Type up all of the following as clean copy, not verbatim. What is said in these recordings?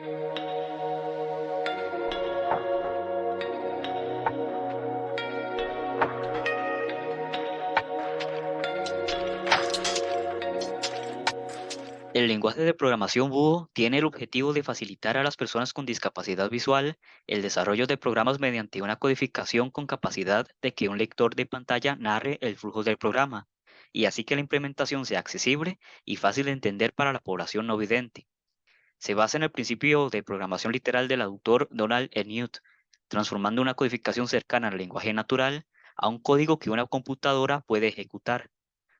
El lenguaje de programación Búho tiene el objetivo de facilitar a las personas con discapacidad visual el desarrollo de programas mediante una codificación con capacidad de que un lector de pantalla narre el flujo del programa, y así que la implementación sea accesible y fácil de entender para la población no vidente. Se basa en el principio de programación literal del autor Donald Knuth, transformando una codificación cercana al lenguaje natural a un código que una computadora puede ejecutar.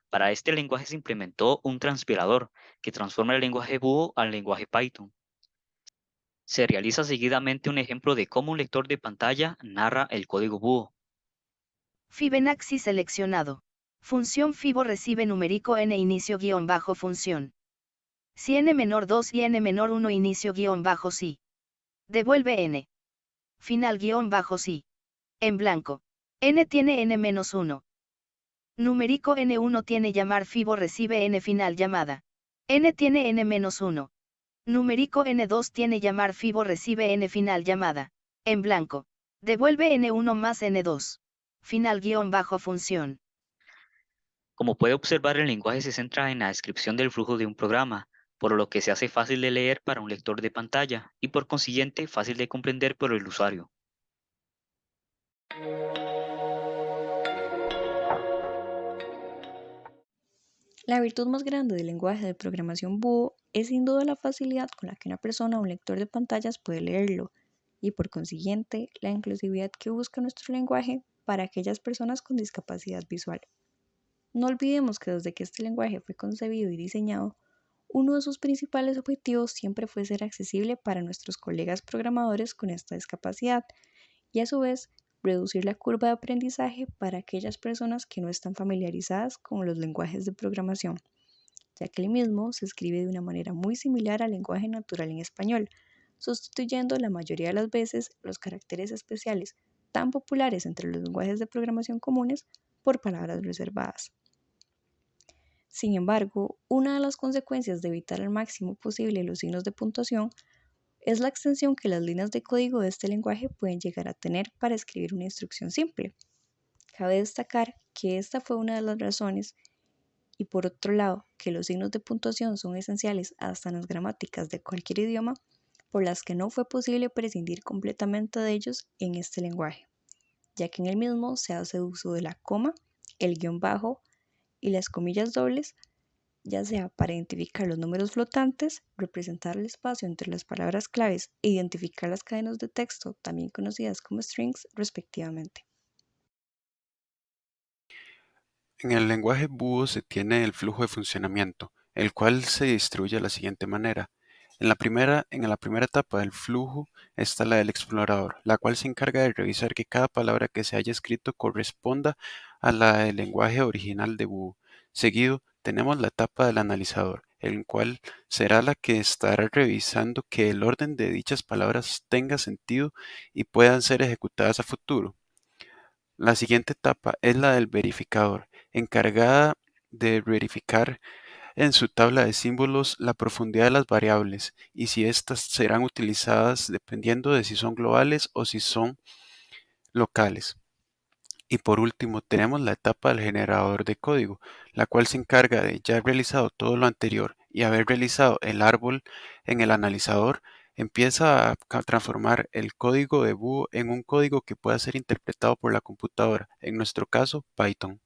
Para este lenguaje se implementó un transpilador que transforma el lenguaje Búho al lenguaje Python. Se realiza seguidamente un ejemplo de cómo un lector de pantalla narra el código Búho. Fibonacci seleccionado. Función Fibo recibe numérico n inicio guión bajo función. Si n menor 2 y n menor 1 inicio guión bajo sí. Devuelve n. Final guión bajo sí. En blanco. N tiene n menos 1. Numérico n1 tiene llamar Fibo recibe n final llamada. N tiene n menos 1. Numérico n2 tiene llamar Fibo recibe n final llamada. En blanco. Devuelve n1 más n2. Final guión bajo función. Como puede observar, el lenguaje se centra en la descripción del flujo de un programa, por lo que se hace fácil de leer para un lector de pantalla y por consiguiente fácil de comprender por el usuario. La virtud más grande del lenguaje de programación Búho es sin duda la facilidad con la que una persona o un lector de pantallas puede leerlo, y por consiguiente la inclusividad que busca nuestro lenguaje para aquellas personas con discapacidad visual. No olvidemos que desde que este lenguaje fue concebido y diseñado, uno de sus principales objetivos siempre fue ser accesible para nuestros colegas programadores con esta discapacidad y a su vez reducir la curva de aprendizaje para aquellas personas que no están familiarizadas con los lenguajes de programación, ya que el mismo se escribe de una manera muy similar al lenguaje natural en español, sustituyendo la mayoría de las veces los caracteres especiales tan populares entre los lenguajes de programación comunes por palabras reservadas. Sin embargo, una de las consecuencias de evitar al máximo posible los signos de puntuación es la extensión que las líneas de código de este lenguaje pueden llegar a tener para escribir una instrucción simple. Cabe destacar que esta fue una de las razones, y por otro lado, que los signos de puntuación son esenciales hasta en las gramáticas de cualquier idioma, por las que no fue posible prescindir completamente de ellos en este lenguaje, ya que en el mismo se hace uso de la coma, el guión bajo y las comillas dobles, ya sea para identificar los números flotantes, representar el espacio entre las palabras claves e identificar las cadenas de texto, también conocidas como strings, respectivamente. En el lenguaje Búho se tiene el flujo de funcionamiento, el cual se distribuye de la siguiente manera. En la primera etapa del flujo está la del explorador, la cual se encarga de revisar que cada palabra que se haya escrito corresponda a la del lenguaje original de Búho. Seguido, tenemos la etapa del analizador, el cual será la que estará revisando que el orden de dichas palabras tenga sentido y puedan ser ejecutadas a futuro. La siguiente etapa es la del verificador, encargada de verificar en su tabla de símbolos la profundidad de las variables y si éstas serán utilizadas dependiendo de si son globales o si son locales. Y por último, tenemos la etapa del generador de código, la cual se encarga de ya haber realizado todo lo anterior y haber realizado el árbol en el analizador, empieza a transformar el código de Búho en un código que pueda ser interpretado por la computadora, en nuestro caso Python.